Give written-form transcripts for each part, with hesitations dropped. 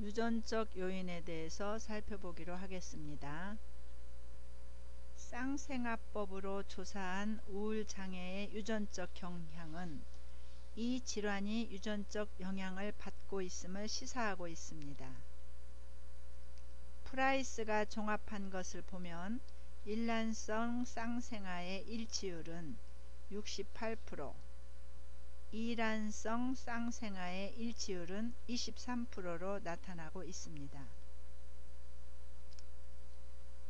유전적 요인에 대해서 살펴보기로 하겠습니다. 쌍생아법으로 조사한 우울장애의 유전적 경향은 이 질환이 유전적 영향을 받고 있음을 시사하고 있습니다. 프라이스가 종합한 것을 보면 일란성 쌍생아의 일치율은 68%, 이란성 쌍생아의 일치율은 23%로 나타나고 있습니다.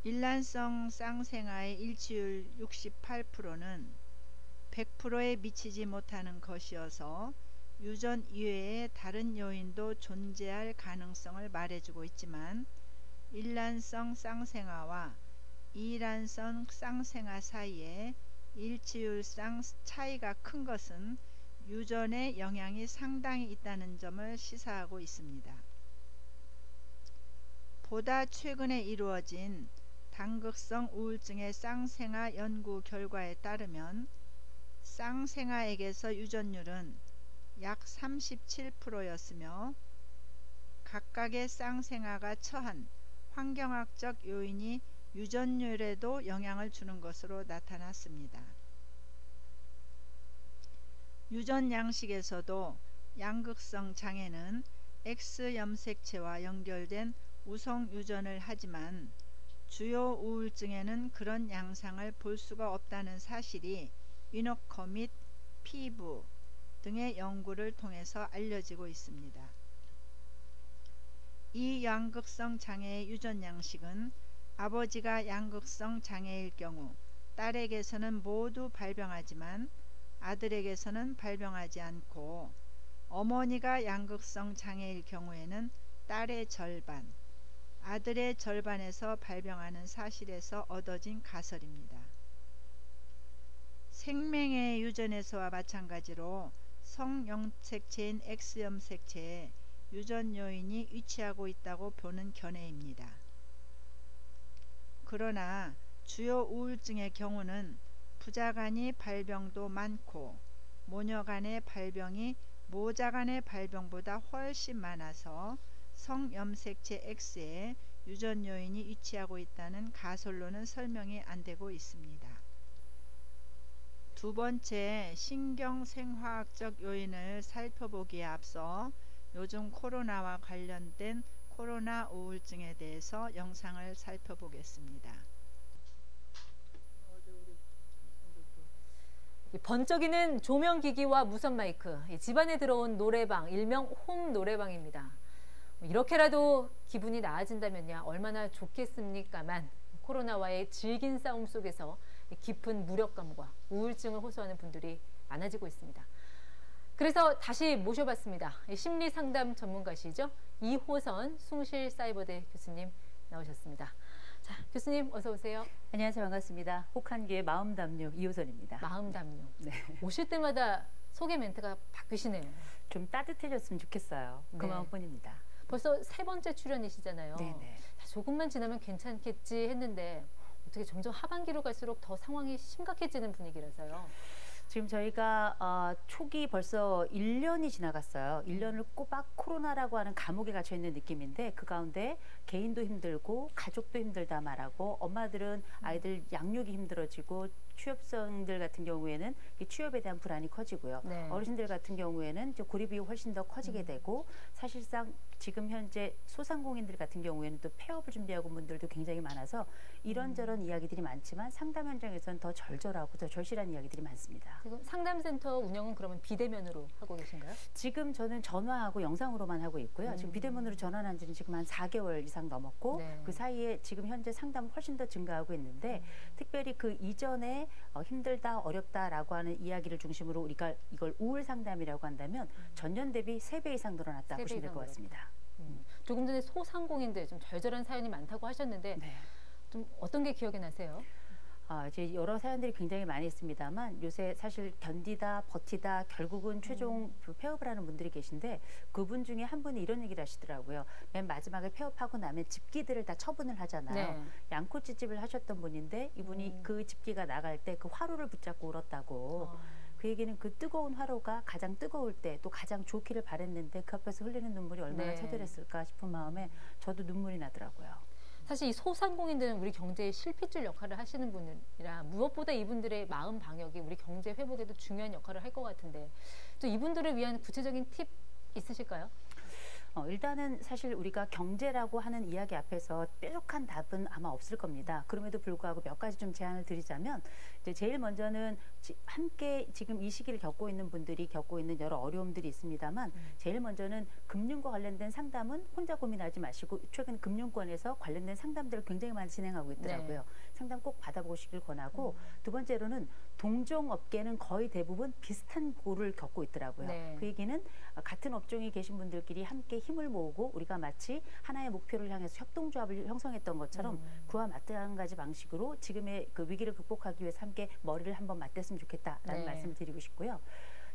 일란성 쌍생아의 일치율 68%는 100%에 미치지 못하는 것이어서 유전 이외의 다른 요인도 존재할 가능성을 말해주고 있지만 일란성 쌍생아와 이란성 쌍생아 사이에 일치율상 차이가 큰 것은 유전의 영향이 상당히 있다는 점을 시사하고 있습니다. 보다 최근에 이루어진 당극성 우울증의 쌍생아 연구 결과에 따르면 쌍생아에게서 유전율은 약 37%였으며 각각의 쌍생아가 처한 환경학적 요인이 유전율에도 영향을 주는 것으로 나타났습니다. 유전 양식에서도 양극성 장애는 X염색체와 연결된 우성 유전을 하지만 주요 우울증에는 그런 양상을 볼 수가 없다는 사실이 위너커 및 피부 등의 연구를 통해서 알려지고 있습니다. 이 양극성 장애의 유전 양식은 아버지가 양극성 장애일 경우 딸에게서는 모두 발병하지만 아들에게서는 발병하지 않고 어머니가 양극성 장애일 경우에는 딸의 절반, 아들의 절반에서 발병하는 사실에서 얻어진 가설입니다. 생명의 유전에서와 마찬가지로 성염색체인 X염색체에 유전 요인이 위치하고 있다고 보는 견해입니다. 그러나 주요 우울증의 경우는 부자 간의 발병도 많고 모녀 간의 발병이 모자 간의 발병보다 훨씬 많아서 성염색체 X에 유전 요인이 위치하고 있다는 가설로는 설명이 안 되고 있습니다. 두 번째, 신경생화학적 요인을 살펴보기에 앞서 요즘 코로나와 관련된 코로나 우울증에 대해서 영상을 살펴보겠습니다. 번쩍이는 조명기기와 무선 마이크, 집안에 들어온 노래방, 일명 홈 노래방입니다. 이렇게라도 기분이 나아진다면야 얼마나 좋겠습니까만 코로나와의 질긴 싸움 속에서 깊은 무력감과 우울증을 호소하는 분들이 많아지고 있습니다. 그래서 다시 모셔봤습니다. 심리상담 전문가시죠? 이호선 숭실사이버대 교수님 나오셨습니다. 자, 교수님 어서 오세요. 안녕하세요. 반갑습니다. 혹한기의 마음담요 이호선입니다. 마음담요. 네. 오실 때마다 소개 멘트가 바뀌시네요. 좀 따뜻해졌으면 좋겠어요. 그 네. 마음뿐입니다. 벌써 세 번째 출연이시잖아요. 네네. 조금만 지나면 괜찮겠지 했는데 어떻게 점점 하반기로 갈수록 더 상황이 심각해지는 분위기라서요. 지금 저희가 초기 벌써 1년이 지나갔어요. 1년을 꼬박 코로나라고 하는 감옥에 갇혀 있는 느낌인데 그 가운데 개인도 힘들고 가족도 힘들다 말하고 엄마들은 아이들 양육이 힘들어지고 취업생들 같은 경우에는 취업에 대한 불안이 커지고요. 네. 어르신들 같은 경우에는 이제 고립이 훨씬 더 커지게 되고 사실상 지금 현재 소상공인들 같은 경우에는 또 폐업을 준비하고 분들도 굉장히 많아서 이런저런 이야기들이 많지만 상담 현장에서는 더 절절하고 더 절실한 이야기들이 많습니다. 지금 상담센터 운영은 그러면 비대면으로 하고 계신가요? 지금 저는 전화하고 영상으로만 하고 있고요. 지금 비대면으로 전환한 지는 지금 한 4개월 이상 넘었고 네. 그 사이에 지금 현재 상담 훨씬 더 증가하고 있는데 특별히 그 이전에 힘들다 어렵다라고 하는 이야기를 중심으로 우리가 이걸 우울 상담이라고 한다면 전년 대비 3배 이상 늘어났다 보시면 될 것 같습니다. 조금 전에 소상공인들 좀 절절한 사연이 많다고 하셨는데 네. 좀 어떤 게 기억에 나세요? 이제 여러 사연들이 굉장히 많이 있습니다만 요새 사실 견디다 버티다 결국은 최종 폐업을 하는 분들이 계신데 그분 중에 한 분이 이런 얘기를 하시더라고요. 맨 마지막에 폐업하고 나면 집기들을 다 처분을 하잖아요. 네. 양꼬치집을 하셨던 분인데 이분이 그 집기가 나갈 때 그 화로를 붙잡고 울었다고. 그 얘기는 그 뜨거운 화로가 가장 뜨거울 때 또 가장 좋기를 바랬는데 그 앞에서 흘리는 눈물이 얼마나 네. 처절했을까 싶은 마음에 저도 눈물이 나더라고요. 사실 이 소상공인들은 우리 경제의 실핏줄 역할을 하시는 분이라 무엇보다 이분들의 마음 방역이 우리 경제 회복에도 중요한 역할을 할 것 같은데 또 이분들을 위한 구체적인 팁 있으실까요? 일단은 사실 우리가 경제라고 하는 이야기 앞에서 뾰족한 답은 아마 없을 겁니다. 그럼에도 불구하고 몇 가지 좀 제안을 드리자면 이제 제일 먼저는 함께 지금 이 시기를 겪고 있는 분들이 겪고 있는 여러 어려움들이 있습니다만 제일 먼저는 금융과 관련된 상담은 혼자 고민하지 마시고 최근 금융권에서 관련된 상담들을 굉장히 많이 진행하고 있더라고요. 네. 상담 꼭 받아보시길 권하고 두 번째로는 동종업계는 거의 대부분 비슷한 고를 겪고 있더라고요. 네. 그 얘기는 같은 업종에 계신 분들끼리 함께 힘을 모으고 우리가 마치 하나의 목표를 향해서 협동조합을 형성했던 것처럼 그와 마찬가지 방식으로 지금의 그 위기를 극복하기 위해서 함께 머리를 한번 맞댔으면 좋겠다라는 네. 말씀을 드리고 싶고요.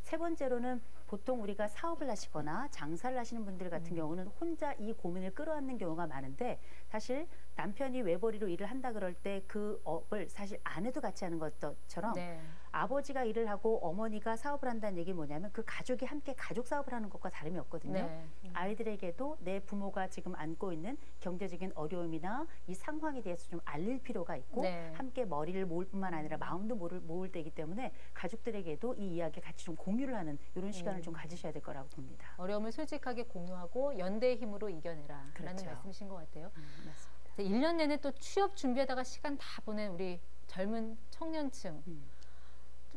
세 번째로는 보통 우리가 사업을 하시거나 장사를 하시는 분들 같은 경우는 혼자 이 고민을 끌어안는 경우가 많은데 사실 남편이 외벌이로 일을 한다 그럴 때 그 업을 사실 아내도 같이 하는 것처럼 네. 아버지가 일을 하고 어머니가 사업을 한다는 얘기 뭐냐면 그 가족이 함께 가족 사업을 하는 것과 다름이 없거든요. 네. 아이들에게도 내 부모가 지금 안고 있는 경제적인 어려움이나 이 상황에 대해서 좀 알릴 필요가 있고 네. 함께 머리를 모을 뿐만 아니라 마음도 모을 때이기 때문에 가족들에게도 이 이야기 같이 좀 공유를 하는 이런 시간을 좀 가지셔야 될 거라고 봅니다. 어려움을 솔직하게 공유하고 연대의 힘으로 이겨내라 라는 그렇죠. 말씀이신 것 같아요. 맞습니다. 1년 내내 또 취업 준비하다가 시간 다 보낸 우리 젊은 청년층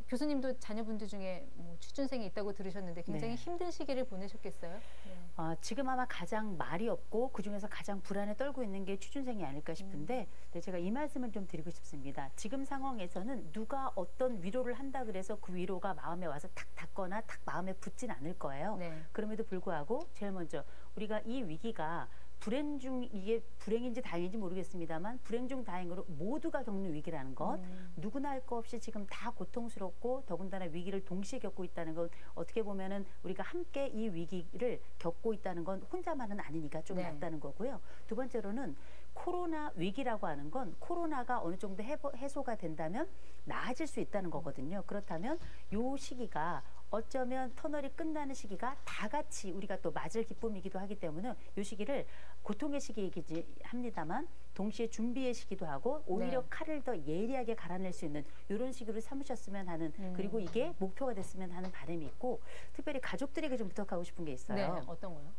교수님도 자녀분들 중에 뭐 취준생이 있다고 들으셨는데 굉장히 네. 힘든 시기를 보내셨겠어요? 네. 지금 아마 가장 말이 없고 그중에서 가장 불안에 떨고 있는 게 취준생이 아닐까 싶은데 네, 제가 이 말씀을 좀 드리고 싶습니다. 지금 상황에서는 누가 어떤 위로를 한다 그래서 그 위로가 마음에 와서 탁 닿거나 탁 마음에 붙진 않을 거예요. 네. 그럼에도 불구하고 제일 먼저 우리가 이 위기가 불행 중 이게 불행인지 다행인지 모르겠습니다만 불행 중 다행으로 모두가 겪는 위기라는 것 누구나 할 거 없이 지금 다 고통스럽고 더군다나 위기를 동시에 겪고 있다는 건 어떻게 보면은 우리가 함께 이 위기를 겪고 있다는 건 혼자만은 아니니까 좀 네. 낫다는 거고요. 두 번째로는 코로나 위기라고 하는 건 코로나가 어느 정도 해소가 된다면 나아질 수 있다는 거거든요. 그렇다면 요 시기가 어쩌면 터널이 끝나는 시기가 다 같이 우리가 또 맞을 기쁨이기도 하기 때문에 이 시기를 고통의 시기이기도 합니다만 동시에 준비의 시기도 하고 오히려 네. 칼을 더 예리하게 갈아낼 수 있는 이런 시기로 삼으셨으면 하는 그리고 이게 목표가 됐으면 하는 바람이 있고 특별히 가족들에게 좀 부탁하고 싶은 게 있어요. 네. 어떤 거요?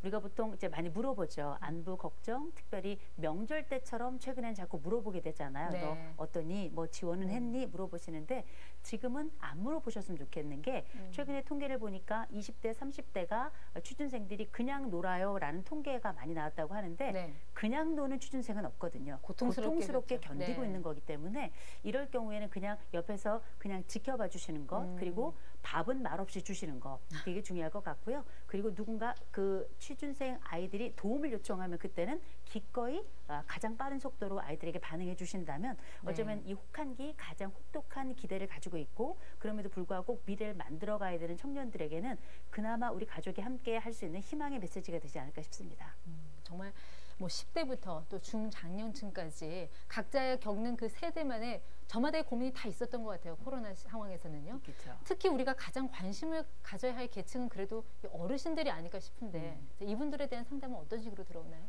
우리가 보통 이제 많이 물어보죠. 안부 걱정, 특별히 명절 때처럼 최근엔 자꾸 물어보게 되잖아요. 네. 너 어떠니? 뭐 지원은 했니? 물어보시는데 지금은 안 물어보셨으면 좋겠는 게 최근에 통계를 보니까 20대, 30대가 취준생들이 그냥 놀아요라는 통계가 많이 나왔다고 하는데 네. 그냥 노는 취준생은 없거든요. 고통스럽게 그렇죠. 견디고 네. 있는 거기 때문에 이럴 경우에는 그냥 옆에서 그냥 지켜봐 주시는 것 그리고 밥은 말없이 주시는 거 되게 중요할 것 같고요. 그리고 누군가 그 취준생 아이들이 도움을 요청하면 그때는 기꺼이 가장 빠른 속도로 아이들에게 반응해 주신다면 어쩌면 이 혹한기 가장 혹독한 기대를 가지고 있고 그럼에도 불구하고 미래를 만들어 가야 되는 청년들에게는 그나마 우리 가족이 함께 할 수 있는 희망의 메시지가 되지 않을까 싶습니다. 정말 뭐 10대부터 또 중장년층까지 각자 겪는 그 세대만의 저마다의 고민이 다 있었던 것 같아요. 코로나 상황에서는요. 그렇죠. 특히 우리가 가장 관심을 가져야 할 계층은 그래도 이 어르신들이 아닐까 싶은데 이분들에 대한 상담은 어떤 식으로 들어오나요?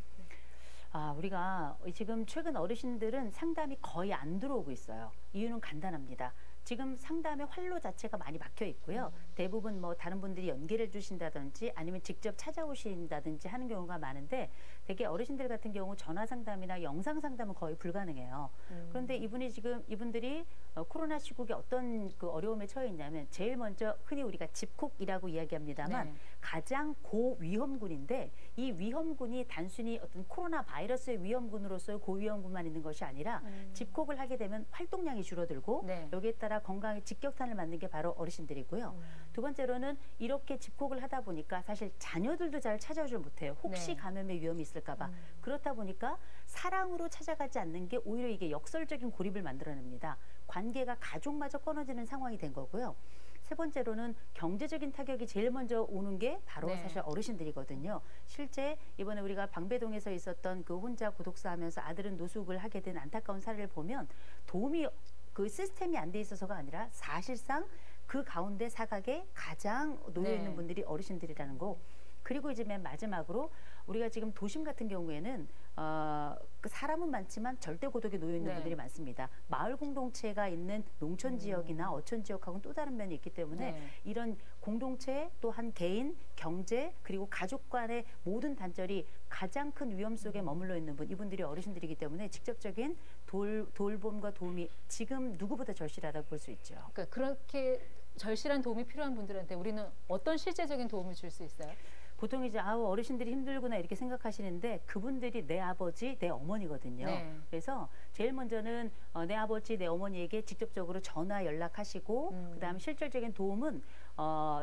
우리가 지금 최근 어르신들은 상담이 거의 안 들어오고 있어요. 이유는 간단합니다. 지금 상담의 활로 자체가 많이 막혀 있고요. 대부분 뭐 다른 분들이 연계를 주신다든지 아니면 직접 찾아오신다든지 하는 경우가 많은데 되게 어르신들 같은 경우 전화 상담이나 영상 상담은 거의 불가능해요. 그런데 이분들이 코로나 시국에 어떤 그 어려움에 처해 있냐면 제일 먼저 흔히 우리가 집콕이라고 이야기합니다만 네. 가장 고위험군인데 이 위험군이 단순히 어떤 코로나 바이러스의 위험군으로서의 고위험군만 있는 것이 아니라 집콕을 하게 되면 활동량이 줄어들고 네. 여기에 따라 건강에 직격탄을 맞는 게 바로 어르신들이고요. 두 번째로는 이렇게 집콕을 하다 보니까 사실 자녀들도 잘 찾아오질 못해요. 혹시 네. 감염의 위험이 있을까 봐. 그렇다 보니까 사랑으로 찾아가지 않는 게 오히려 이게 역설적인 고립을 만들어냅니다. 관계가 가족마저 끊어지는 상황이 된 거고요. 세 번째로는 경제적인 타격이 제일 먼저 오는 게 바로 네. 사실 어르신들이거든요. 실제 이번에 우리가 방배동에서 있었던 그 혼자 고독사 하면서 아들은 노숙을 하게 된 안타까운 사례를 보면 도움이 그 시스템이 안 돼 있어서가 아니라 사실상 그 가운데 사각에 가장 놓여 있는 네. 분들이 어르신들이라는 거. 그리고 이제 맨 마지막으로 우리가 지금 도심 같은 경우에는 그 사람은 많지만 절대 고독에 놓여 있는 네. 분들이 많습니다. 마을 공동체가 있는 농촌 지역이나 어촌 지역하고는 또 다른 면이 있기 때문에 네. 이런 공동체 또한 개인, 경제 그리고 가족 간의 모든 단절이 가장 큰 위험 속에 머물러 있는 분, 이분들이 어르신들이기 때문에 직접적인 돌봄과 도움이 지금 누구보다 절실하다고 볼 수 있죠. 그러니까 그렇게 절실한 도움이 필요한 분들한테 우리는 어떤 실제적인 도움을 줄 수 있어요? 보통 이제 아우 어르신들이 힘들구나 이렇게 생각하시는데 그분들이 내 아버지, 내 어머니거든요. 네. 그래서 제일 먼저는 내 아버지, 내 어머니에게 직접적으로 전화 연락하시고 그다음에 실질적인 도움은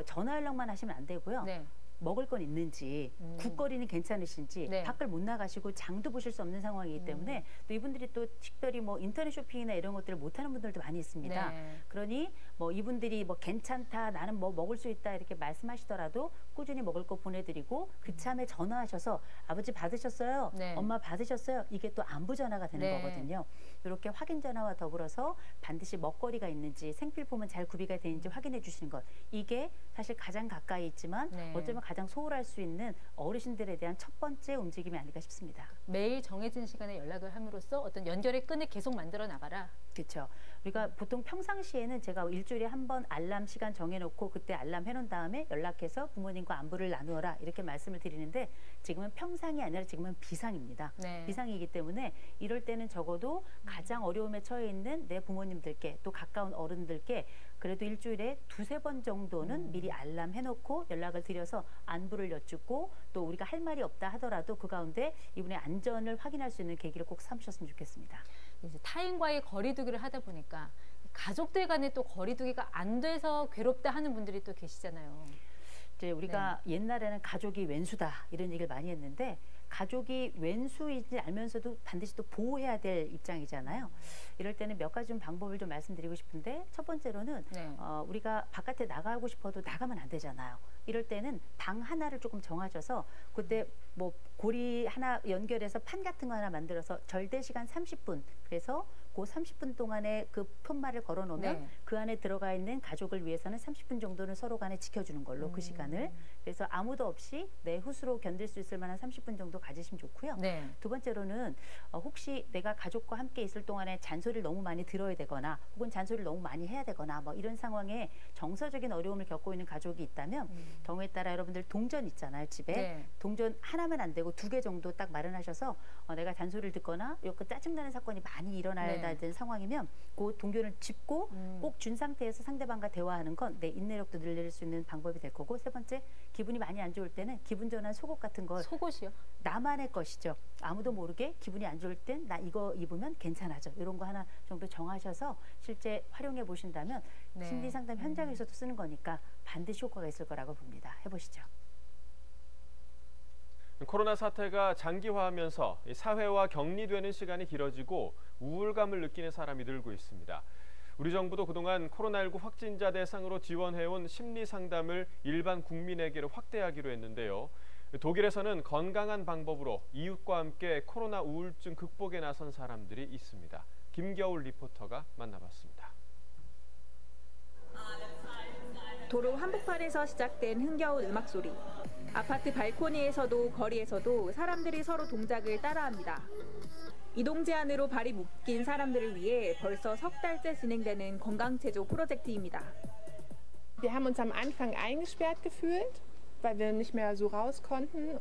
전화 연락만 하시면 안 되고요. 네. 먹을 건 있는지, 국거리는 괜찮으신지, 네. 밖을 못 나가시고 장도 보실 수 없는 상황이기 때문에 또 이분들이 또 특별히 뭐 인터넷 쇼핑이나 이런 것들을 못하는 분들도 많이 있습니다. 네. 그러니 뭐 이분들이 뭐 괜찮다, 나는 뭐 먹을 수 있다 이렇게 말씀하시더라도 꾸준히 먹을 거 보내드리고 그 참에 전화하셔서 아버지 받으셨어요? 네. 엄마 받으셨어요? 이게 또 안부 전화가 되는 네. 거거든요. 이렇게 확인 전화와 더불어서 반드시 먹거리가 있는지 생필품은 잘 구비가 되는지 확인해 주시는 것. 이게 사실 가장 가까이 있지만 네. 어쩌면 가장 소홀할 수 있는 어르신들에 대한 첫 번째 움직임이 아닐까 싶습니다. 매일 정해진 시간에 연락을 함으로써 어떤 연결의 끈을 계속 만들어 나가라. 그렇죠. 우리가 보통 평상시에는 제가 일주일에 한 번 알람 시간 정해놓고 그때 알람 해놓은 다음에 연락해서 부모님과 안부를 나누어라 이렇게 말씀을 드리는데 지금은 평상이 아니라 지금은 비상입니다. 네. 비상이기 때문에 이럴 때는 적어도 가장 어려움에 처해 있는 내 부모님들께 또 가까운 어른들께 그래도 일주일에 두세 번 정도는 미리 알람 해놓고 연락을 드려서 안부를 여쭙고 또 우리가 할 말이 없다 하더라도 그 가운데 이분의 안전을 확인할 수 있는 계기를 꼭 삼으셨으면 좋겠습니다. 이제 타인과의 거리두기를 하다 보니까 가족들 간의 또 거리두기가 안 돼서 괴롭다 하는 분들이 또 계시잖아요. 이제 우리가 옛날에는 가족이 왼수다 이런 얘기를 많이 했는데 가족이 왼수이지 알면서도 반드시 또 보호해야 될 입장이잖아요. 이럴 때는 몇 가지 좀 방법을 좀 말씀드리고 싶은데 첫 번째로는 네. 우리가 바깥에 나가고 싶어도 나가면 안 되잖아요. 이럴 때는 방 하나를 조금 정하셔서 그때 뭐 고리 하나 연결해서 판 같은 거 하나 만들어서 절대 시간 30분 그래서 그 30분 동안에 그 푯말을 걸어 놓으면 네. 그 안에 들어가 있는 가족을 위해서는 30분 정도는 서로 간에 지켜주는 걸로 그 시간을 그래서 아무도 없이 내 훗으로 견딜 수 있을 만한 30분 정도 가지시면 좋고요. 네. 두 번째로는 혹시 내가 가족과 함께 있을 동안에 잔소리를 너무 많이 들어야 되거나 혹은 잔소리를 너무 많이 해야 되거나 뭐 이런 상황에 정서적인 어려움을 겪고 있는 가족이 있다면 경우에 따라 여러분들 동전 있잖아요. 집에. 네. 동전 하나면 안 되고 2개 정도 딱 마련하셔서 내가 잔소리를 듣거나 이렇게 짜증나는 사건이 많이 일어나야 네. 되는 상황이면 그 동전을 짚고 꼭 준 상태에서 상대방과 대화하는 건 내 인내력도 늘릴 수 있는 방법이 될 거고 세 번째 기분이 많이 안 좋을 때는 기분 전환 속옷 같은 걸 속옷이요? 나만의 것이죠. 아무도 모르게 기분이 안 좋을 땐 나 이거 입으면 괜찮아져. 이런 거 하나 정도 정하셔서 실제 활용해 보신다면 네. 심리 상담 현장에서도 쓰는 거니까 반드시 효과가 있을 거라고 봅니다. 해보시죠. 코로나 사태가 장기화하면서 사회와 격리되는 시간이 길어지고 우울감을 느끼는 사람이 늘고 있습니다. 우리 정부도 그동안 코로나19 확진자 대상으로 지원해온 심리 상담을 일반 국민에게로 확대하기로 했는데요. 독일에서는 건강한 방법으로 이웃과 함께 코로나 우울증 극복에 나선 사람들이 있습니다. 김겨울 리포터가 만나봤습니다. 도로 한복판에서 시작된 흥겨운 음악 소리. 아파트 발코니에서도 거리에서도 사람들이 서로 동작을 따라합니다. 이동 제한으로 발이 묶인 사람들을 위해 벌써 석 달째 진행되는 건강체조 프로젝트입니다. Wir haben uns am Anfang eingesperrt gefühlt, weil wir nicht mehr so raus konnten.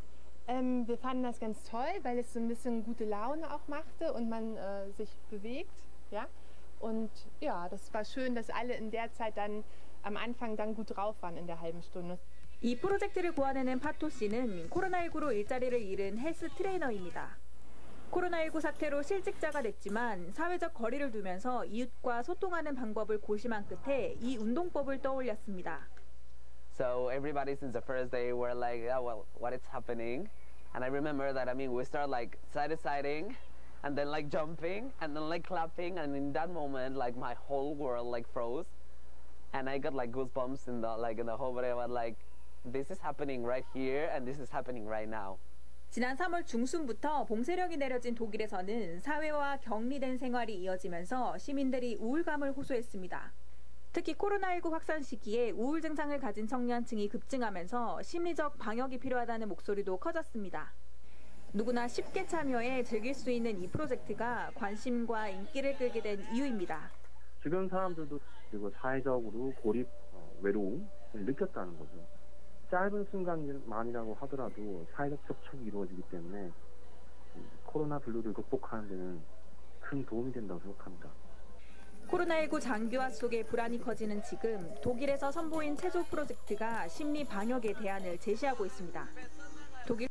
Wir fanden das ganz toll, weil es so ein bisschen gute Laune auch machte und man sich bewegt. Ja? Und ja, das war schön, dass alle in der Zeit dann am Anfang dann gut drauf waren in der halben Stunde. 이 프로젝트를 고안해낸 파토 씨는 코로나19로 일자리를 잃은 헬스 트레이너입니다. 코로나19 사태로 실직자가 됐지만 사회적 거리를 두면서 이웃과 소통하는 방법을 고심한 끝에 이 운동법을 떠올렸습니다. So everybody since the first day were like, yeah, well, what is happening? And I remember that, we start like side-to-siding and then like jumping and then like clapping. And in that moment, like my whole world like froze. And I got like goosebumps in the whole body. I was like, this is happening right here and this is happening right now. 지난 3월 중순부터 봉쇄령이 내려진 독일에서는 사회와 격리된 생활이 이어지면서 시민들이 우울감을 호소했습니다. 특히 코로나19 확산 시기에 우울 증상을 가진 청년층이 급증하면서 심리적 방역이 필요하다는 목소리도 커졌습니다. 누구나 쉽게 참여해 즐길 수 있는 이 프로젝트가 관심과 인기를 끌게 된 이유입니다. 주변 사람들도 그리고 사회적으로 고립, 외로움을 느꼈다는 거죠. 짧은 순간만이라고 하더라도 사회적 접촉이 이루어지기 때문에 코로나 블루를 극복하는 데는 큰 도움이 된다고 생각합니다. 코로나19 장기화 속에 불안이 커지는 지금 독일에서 선보인 체조 프로젝트가 심리 방역의 대안을 제시하고 있습니다. 독일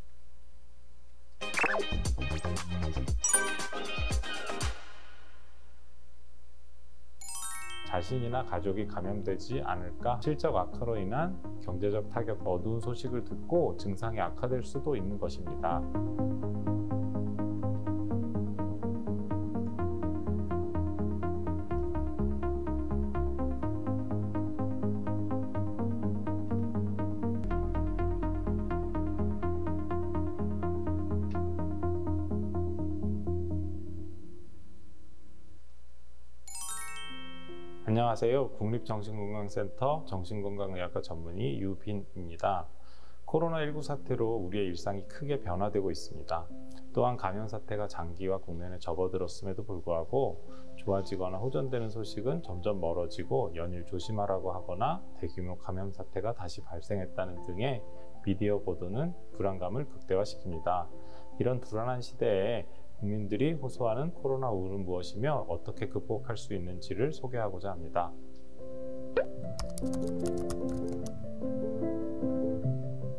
자신이나 가족이 감염되지 않을까, 실적 악화로 인한 경제적 타격, 어두운 소식을 듣고 증상이 악화될 수도 있는 것입니다. 안녕하세요. 국립정신건강센터 정신건강의학과 전문의 유빈입니다. 코로나19 사태로 우리의 일상이 크게 변화되고 있습니다. 또한 감염 사태가 장기화 국면에 접어들었음에도 불구하고 좋아지거나 호전되는 소식은 점점 멀어지고 연일 조심하라고 하거나 대규모 감염 사태가 다시 발생했다는 등의 미디어 보도는 불안감을 극대화시킵니다. 이런 불안한 시대에 국민들이 호소하는 코로나 우울은 무엇이며 어떻게 극복할 수 있는지를 소개하고자 합니다.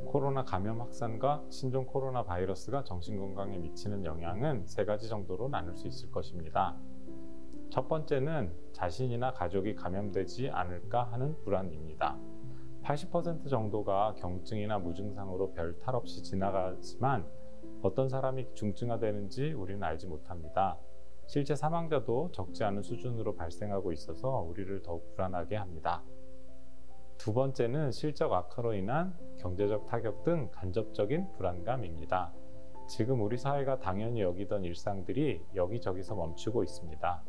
코로나 감염 확산과 신종 코로나 바이러스가 정신건강에 미치는 영향은 세 가지 정도로 나눌 수 있을 것입니다. 첫 번째는 자신이나 가족이 감염되지 않을까 하는 불안입니다. 80% 정도가 경증이나 무증상으로 별 탈 없이 지나가지만 어떤 사람이 중증화되는지 우리는 알지 못합니다. 실제 사망자도 적지 않은 수준으로 발생하고 있어서 우리를 더욱 불안하게 합니다. 두 번째는 실적 악화로 인한 경제적 타격 등 간접적인 불안감입니다. 지금 우리 사회가 당연히 여기던 일상들이 여기저기서 멈추고 있습니다.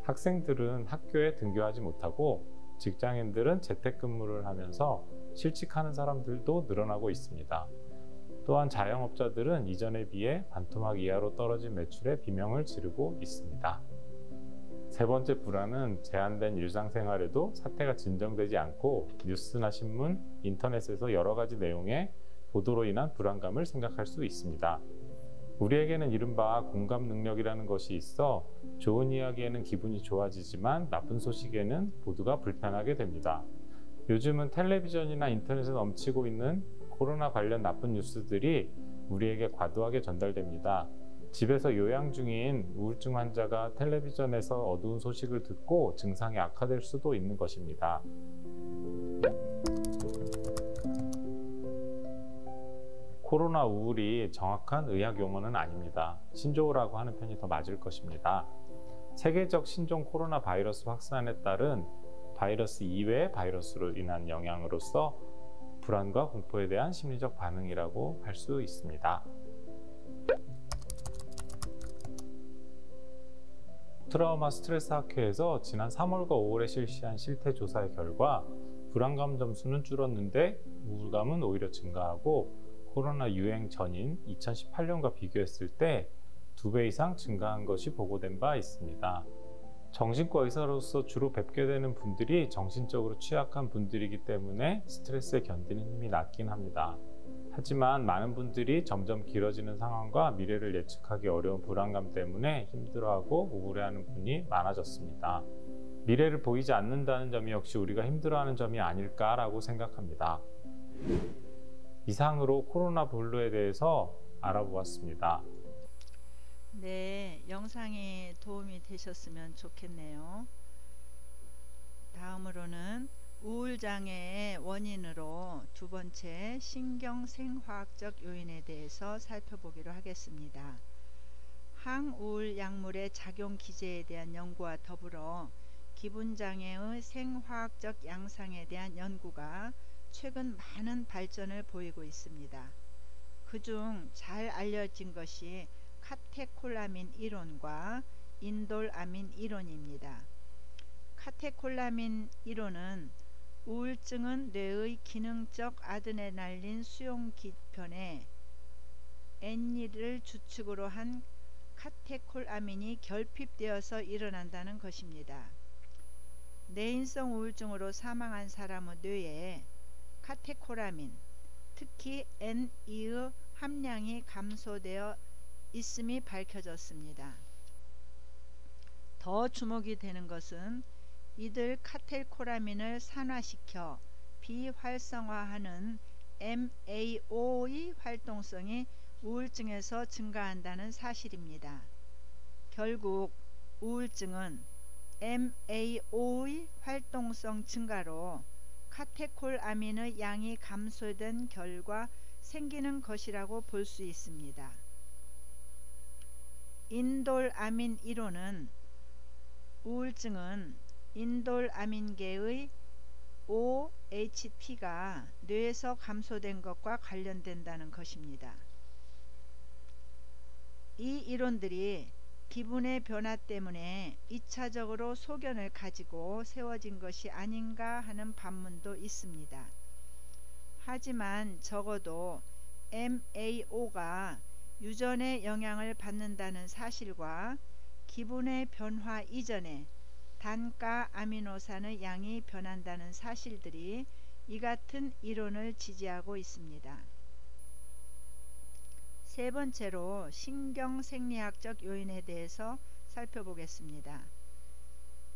학생들은 학교에 등교하지 못하고 직장인들은 재택근무를 하면서 실직하는 사람들도 늘어나고 있습니다. 또한 자영업자들은 이전에 비해 반토막 이하로 떨어진 매출에 비명을 지르고 있습니다. 세 번째 불안은 제한된 일상생활에도 사태가 진정되지 않고 뉴스나 신문, 인터넷에서 여러 가지 내용의 보도로 인한 불안감을 생각할 수 있습니다. 우리에게는 이른바 공감 능력이라는 것이 있어 좋은 이야기에는 기분이 좋아지지만 나쁜 소식에는 모두가 불편하게 됩니다. 요즘은 텔레비전이나 인터넷에 넘치고 있는 코로나 관련 나쁜 뉴스들이 우리에게 과도하게 전달됩니다. 집에서 요양 중인 우울증 환자가 텔레비전에서 어두운 소식을 듣고 증상이 악화될 수도 있는 것입니다. 코로나 우울이 정확한 의학 용어는 아닙니다. 신조어라고 하는 편이 더 맞을 것입니다. 세계적 신종 코로나 바이러스 확산에 따른 바이러스 이외의 바이러스로 인한 영향으로서 불안과 공포에 대한 심리적 반응이라고 할 수 있습니다. 트라우마 스트레스 학회에서 지난 3월과 5월에 실시한 실태 조사의 결과 불안감 점수는 줄었는데 우울감은 오히려 증가하고 코로나 유행 전인 2018년과 비교했을 때 2배 이상 증가한 것이 보고된 바 있습니다. 정신과 의사로서 주로 뵙게 되는 분들이 정신적으로 취약한 분들이기 때문에 스트레스에 견디는 힘이 낮긴 합니다. 하지만 많은 분들이 점점 길어지는 상황과 미래를 예측하기 어려운 불안감 때문에 힘들어하고 우울해하는 분이 많아졌습니다. 미래를 보이지 않는다는 점이 역시 우리가 힘들어하는 점이 아닐까라고 생각합니다. 이상으로 코로나 블루에 대해서 알아보았습니다. 네, 영상이 도움이 되셨으면 좋겠네요. 다음으로는 우울장애의 원인으로 두 번째 신경생화학적 요인에 대해서 살펴보기로 하겠습니다. 항우울 약물의 작용 기제에 대한 연구와 더불어 기분장애의 생화학적 양상에 대한 연구가 최근 많은 발전을 보이고 있습니다. 그중 잘 알려진 것이 카테콜라민 이론과 인돌아민 이론입니다. 카테콜라민 이론은 우울증은 뇌의 기능적 아드레날린 수용기편에 N를 주축으로 한 카테콜아민이 결핍되어서 일어난다는 것입니다. 뇌인성 우울증으로 사망한 사람의 뇌에 카테콜아민, 특히 N의 함량이 감소되어 있음이 밝혀졌습니다. 더 주목이 되는 것은 이들 카테콜아민을 산화시켜 비활성화하는 MAO의 활동성이 우울증에서 증가한다는 사실입니다. 결국 우울증은 MAO의 활동성 증가로 카테콜아민의 양이 감소된 결과 생기는 것이라고 볼 수 있습니다. 인돌아민 이론은 우울증은 인돌아민계의 OHT가 뇌에서 감소된 것과 관련된다는 것입니다. 이 이론들이 기분의 변화 때문에 2차적으로 소견을 가지고 세워진 것이 아닌가 하는 반문도 있습니다. 하지만 적어도 MAO가 유전의 영향을 받는다는 사실과 기분의 변화 이전에 단가 아미노산의 양이 변한다는 사실들이 이 같은 이론을 지지하고 있습니다. 세 번째로 신경생리학적 요인에 대해서 살펴보겠습니다.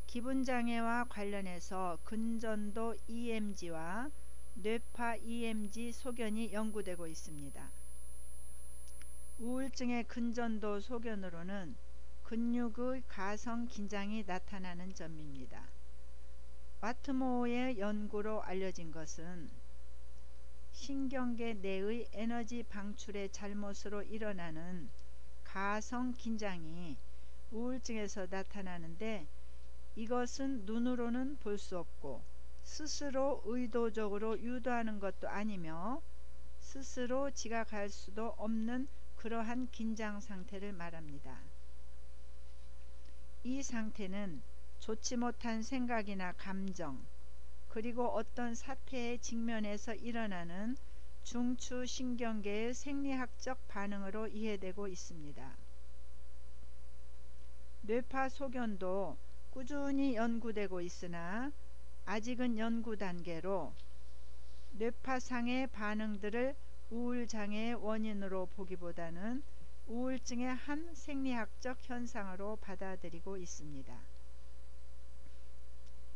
기분장애와 관련해서 근전도 EMG와 뇌파 EMG 소견이 연구되고 있습니다. 우울증의 근전도 소견으로는 근육의 가성 긴장이 나타나는 점입니다. 와트모어의 연구로 알려진 것은 신경계 내의 에너지 방출의 잘못으로 일어나는 가성 긴장이 우울증에서 나타나는데 이것은 눈으로는 볼 수 없고 스스로 의도적으로 유도하는 것도 아니며 스스로 지각할 수도 없는 그러한 긴장 상태를 말합니다. 이 상태는 좋지 못한 생각이나 감정, 그리고 어떤 사태에 직면해서 일어나는 중추신경계의 생리학적 반응으로 이해되고 있습니다. 뇌파 소견도 꾸준히 연구되고 있으나 아직은 연구 단계로 뇌파상의 반응들을 우울장애의 원인으로 보기보다는 우울증의 한 생리학적 현상으로 받아들이고 있습니다.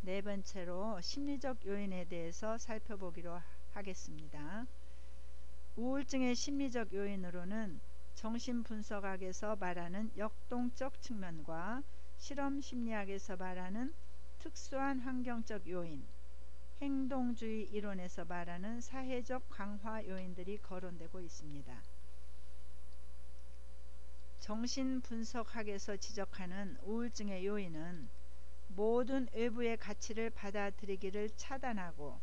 네 번째로 심리적 요인에 대해서 살펴보기로 하겠습니다. 우울증의 심리적 요인으로는 정신분석학에서 말하는 역동적 측면과 실험심리학에서 말하는 특수한 환경적 요인, 행동주의 이론에서 말하는 사회적 강화 요인들이 거론되고 있습니다. 정신분석학에서 지적하는 우울증의 요인은 모든 외부의 가치를 받아들이기를 차단하고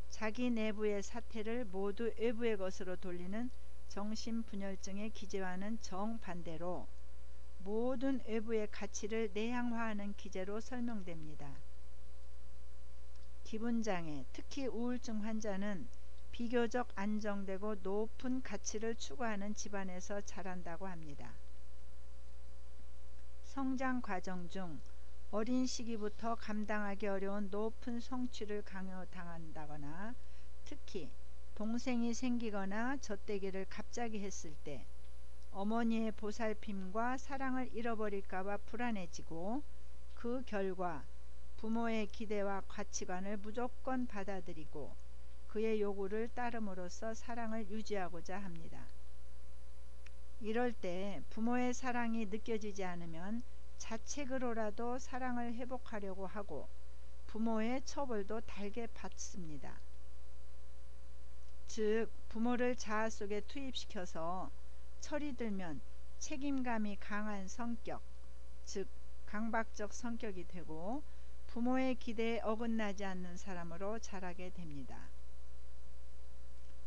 자기 내부의 사태를 모두 외부의 것으로 돌리는 정신분열증의 기제와는 정반대로 모든 외부의 가치를 내향화하는 기제로 설명됩니다. 기분장애, 특히 우울증 환자는 비교적 안정되고 높은 가치를 추구하는 집안에서 자란다고 합니다. 성장 과정 중 어린 시기부터 감당하기 어려운 높은 성취를 강요당한다거나 특히 동생이 생기거나 젖대기를 갑자기 했을 때 어머니의 보살핌과 사랑을 잃어버릴까봐 불안해지고 그 결과 부모의 기대와 가치관을 무조건 받아들이고 그의 요구를 따름으로써 사랑을 유지하고자 합니다. 이럴 때 부모의 사랑이 느껴지지 않으면 자책으로라도 사랑을 회복하려고 하고 부모의 처벌도 달게 받습니다. 즉 부모를 자아 속에 투입시켜서 철이 들면 책임감이 강한 성격, 즉 강박적 성격이 되고 부모의 기대에 어긋나지 않는 사람으로 자라게 됩니다.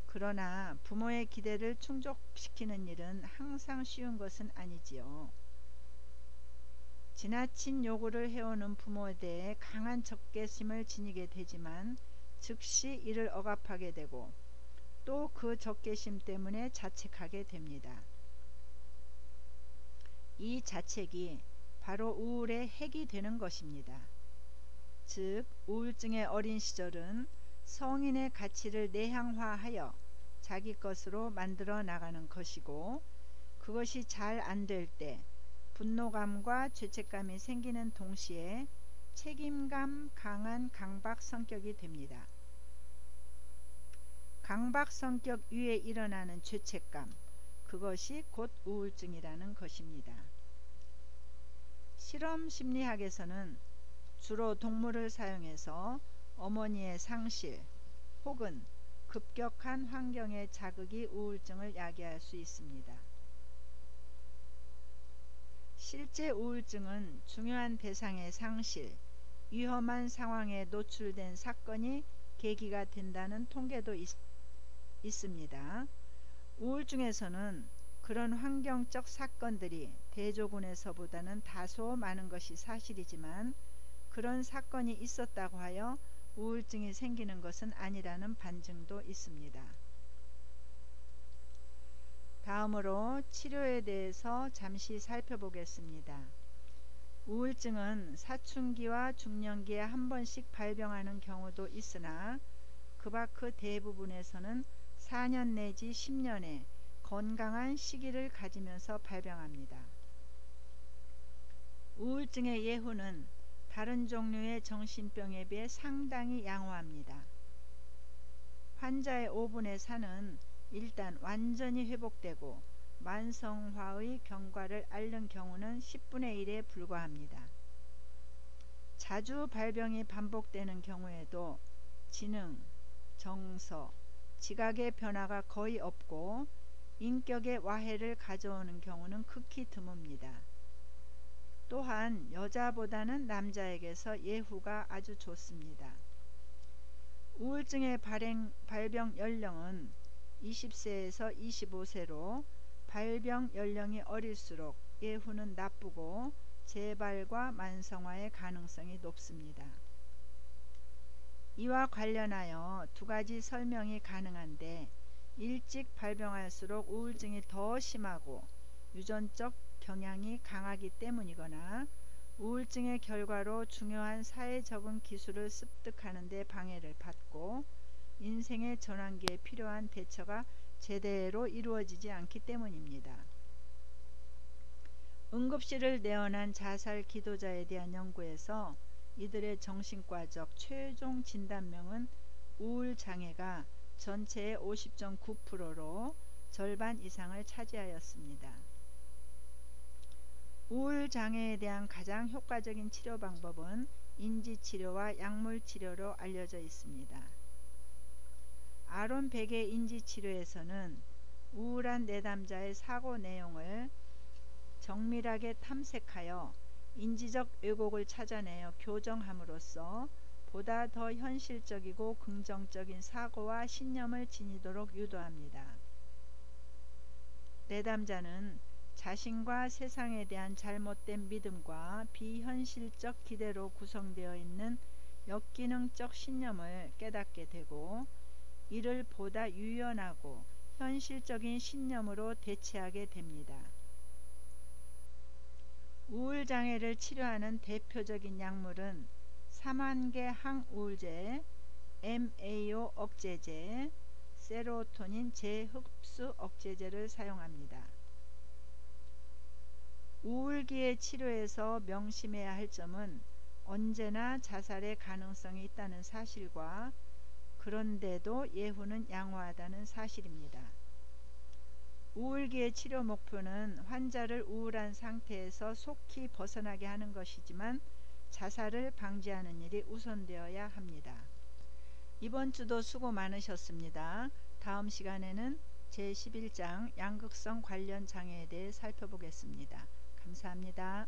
그러나 부모의 기대를 충족시키는 일은 항상 쉬운 것은 아니지요. 지나친 요구를 해오는 부모에 대해 강한 적개심을 지니게 되지만 즉시 이를 억압하게 되고 또 그 적개심 때문에 자책하게 됩니다. 이 자책이 바로 우울의 핵이 되는 것입니다. 즉 우울증의 어린 시절은 성인의 가치를 내향화하여 자기 것으로 만들어 나가는 것이고, 그것이 잘 안 될 때 분노감과 죄책감이 생기는 동시에 책임감 강한 강박 성격이 됩니다. 강박 성격 위에 일어나는 죄책감, 그것이 곧 우울증이라는 것입니다. 실험 심리학에서는 주로 동물을 사용해서 어머니의 상실 혹은 급격한 환경의 자극이 우울증을 야기할 수 있습니다. 실제 우울증은 중요한 대상의 상실, 위험한 상황에 노출된 사건이 계기가 된다는 통계도 있습니다. 우울증에서는 그런 환경적 사건들이 대조군에서보다는 다소 많은 것이 사실이지만 그런 사건이 있었다고 하여 우울증이 생기는 것은 아니라는 반증도 있습니다. 다음으로 치료에 대해서 잠시 살펴보겠습니다. 우울증은 사춘기와 중년기에 한 번씩 발병하는 경우도 있으나 그밖 그 대부분에서는 4년 내지 10년의 건강한 시기를 가지면서 발병합니다. 우울증의 예후는 다른 종류의 정신병에 비해 상당히 양호합니다. 환자의 5분의 4는 일단 완전히 회복되고 만성화의 경과를 앓는 경우는 10분의 1에 불과합니다. 자주 발병이 반복되는 경우에도 지능, 정서, 지각의 변화가 거의 없고 인격의 와해를 가져오는 경우는 극히 드뭅니다. 또한 여자보다는 남자에게서 예후가 아주 좋습니다. 우울증의 발병 연령은 20세에서 25세로 발병 연령이 어릴수록 예후는 나쁘고 재발과 만성화의 가능성이 높습니다. 이와 관련하여 두 가지 설명이 가능한데, 일찍 발병할수록 우울증이 더 심하고 유전적 경향이 강하기 때문이거나 우울증의 결과로 중요한 사회 적응 기술을 습득하는 데 방해를 받고 인생의 전환기에 필요한 대처가 제대로 이루어지지 않기 때문입니다. 응급실을 내원한 자살 기도자에 대한 연구에서 이들의 정신과적 최종 진단명은 우울장애가 전체의 50.9%로 절반 이상을 차지하였습니다. 우울장애에 대한 가장 효과적인 치료 방법은 인지치료와 약물치료로 알려져 있습니다. 아론 백의 인지치료에서는 우울한 내담자의 사고 내용을 정밀하게 탐색하여 인지적 왜곡을 찾아내어 교정함으로써 보다 더 현실적이고 긍정적인 사고와 신념을 지니도록 유도합니다. 내담자는 자신과 세상에 대한 잘못된 믿음과 비현실적 기대로 구성되어 있는 역기능적 신념을 깨닫게 되고 이를 보다 유연하고 현실적인 신념으로 대체하게 됩니다. 우울장애를 치료하는 대표적인 약물은 삼환계 항우울제, MAO 억제제, 세로토닌 재흡수 억제제를 사용합니다. 우울기의 치료에서 명심해야 할 점은 언제나 자살의 가능성이 있다는 사실과 그런데도 예후는 양호하다는 사실입니다. 우울기의 치료 목표는 환자를 우울한 상태에서 속히 벗어나게 하는 것이지만 자살을 방지하는 일이 우선되어야 합니다. 이번 주도 수고 많으셨습니다. 다음 시간에는 제11장 양극성 관련 장애에 대해 살펴보겠습니다. 감사합니다.